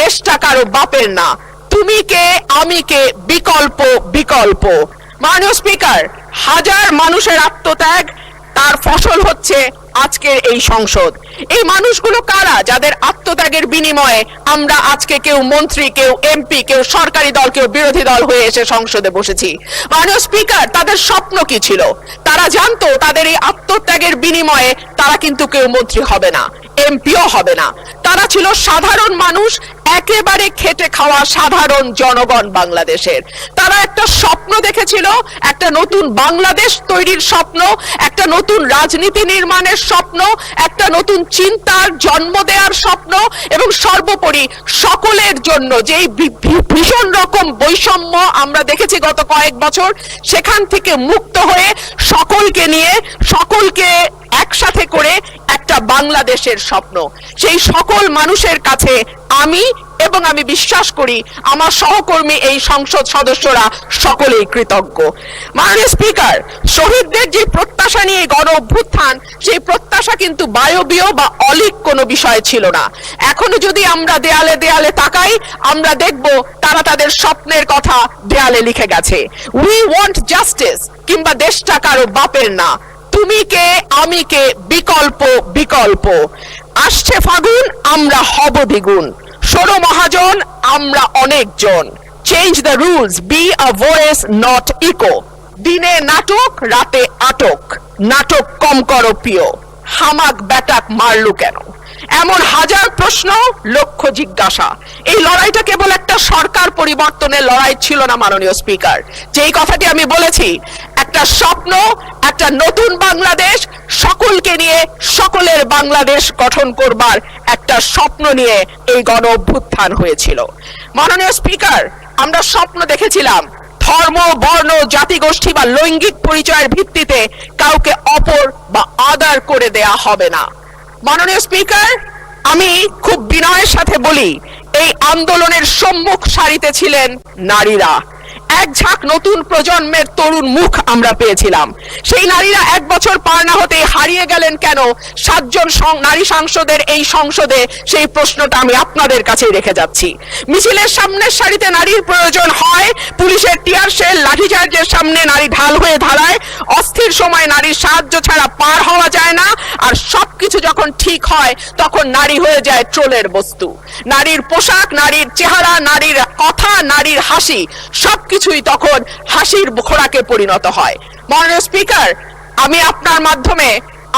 দেশটা কারো বাপের না। তুমি কে আমি কে বিকল্প বিকল্প। মাননীয় স্পিকার, হাজার মানুষের আত্মত্যাগ, তার ফসল হচ্ছে আজকের এই সংসদ। এই মানুষগুলো কারা যাদের আত্মত্যাগের বিনিময়ে আমরা আজকে কেউ মন্ত্রী, কেউ এমপি, কেউ সরকারি দল, কেউ বিরোধী দল হয়ে এসে সংসদে বসেছি। মাননীয় স্পিকার, তাদের স্বপ্ন কি ছিল? তারা জানতো তাদের এই আত্মত্যাগের বিনিময়ে তারা কিন্তু কেউ মন্ত্রী হবে না, এমপিও হবে না। তারা ছিল সাধারণ মানুষ, একেবারে খেটে খাওয়া সাধারণ জনগণ বাংলাদেশের। তারা একটা স্বপ্ন দেখেছিল, একটা নতুন বাংলাদেশ তৈরির স্বপ্ন, একটা নতুন রাজনীতি নির্মাণের স্বপ্ন, একটা নতুন চিন্তার জন্ম দেওয়ার স্বপ্ন, এবং সর্বোপরি সকলের জন্য যেই ভীষণ রকম বৈষম্য আমরা দেখেছি গত কয়েক বছর, সেখান থেকে মুক্ত হয়ে সকলকে নিয়ে, সকলকে একসাথে করে একটা বাংলাদেশের স্বপ্ন। সেই সকল মানুষের কাছে আমি এবং আমি বিশ্বাস করি আমার সহকর্মী এই সংসদ সদস্যরা সকলেই কৃতজ্ঞ। মাননীয় স্পিকার, শহীদদের যে প্রত্যাশা নিয়ে গণ অভ্যুত্থান, সেই প্রত্যাশা কিন্তু বায়বীয় বা অলীক কোনো বিষয় ছিল না। এখনো যদি আমরা দেয়ালে দেয়ালে তাকাই, আমরা দেখব তারা তাদের স্বপ্নের কথা দেয়ালে লিখে গেছে। উই ওয়ান্ট জাস্টিস, কিংবা দেশটা কারো বাপের না, তুমি কে আমি কে বিকল্প বিকল্প। আসছে ফাগুন, আমরা হব দ্বিগুণ। শোনো মহাজন, আমরা অনেকজন। Change the rules, be a voice not echo. দিনে নাটক, রাতে আটক, নাটক কম করো প্রিয়। হামাক ব্যাটাক মারলু কেন? এমন হাজার প্রশ্ন, লক্ষ জিজ্ঞাসা। এই লড়াইটা কেবল একটা সরকার পরিবর্তনের লড়াই ছিল না মাননীয় স্পিকার। যেই কথাটি আমি বলেছি, একটা স্বপ্ন, একটা নতুন বাংলাদেশ, সকলকে নিয়ে সকলের বাংলাদেশ গঠন করবার একটা স্বপ্ন নিয়ে এই গণ অভ্যুত্থান হয়েছিল। মাননীয় স্পিকার, আমরা স্বপ্ন দেখেছিলাম ধর্ম, বর্ণ, জাতিগোষ্ঠী বা লৈঙ্গিক পরিচয়ের ভিত্তিতে কাউকে অপর বা আদার করে দেয়া হবে না। মাননীয় স্পিকার, আমি খুব বিনয়ের সাথে বলি, এই আন্দোলনের সম্মুখ সারিতে ছিলেন নারীরা। এক ঝাঁক নতুন প্রজন্মের তরুণ মুখ আমরা পেয়েছিলাম। সেই নারীরা এক বছর পার না হতে হারিয়ে গেলেন কেন 7 জন নারী সাংসদের এই সংসদে, সেই প্রশ্নটা আমি আপনাদের কাছে রেখে যাচ্ছি। মিছিলের সামনের সারিতে নারীর প্রয়োজন হয়, পুলিশের টিয়ার শেল, লাঠিচার্জের সামনে নারী ঢাল হয়ে ধারায়, অস্থির সময় নারীর সাহায্য ছাড়া পার হওয়া যায় না, আর সবকিছু যখন ঠিক হয় তখন নারী হয়ে যায় ট্রোলের বস্তু। নারীর পোশাক, নারীর চেহারা, নারীর কথা, নারীর হাসি, সবকিছুই তখন হাসির খোরাকে পরিণত হয়। মাননীয় স্পিকার, আমি আপনার মাধ্যমে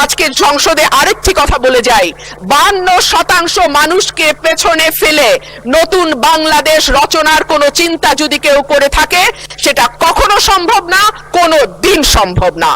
আজকের সংসদে আরেকটি কথা বলে যাই। 52% মানুষকে পেছনে ফেলে নতুন বাংলাদেশ রচনার কোনো চিন্তা যদি কেউ করে থাকে, সেটা কখনো সম্ভব না, কোনো দিন সম্ভব না।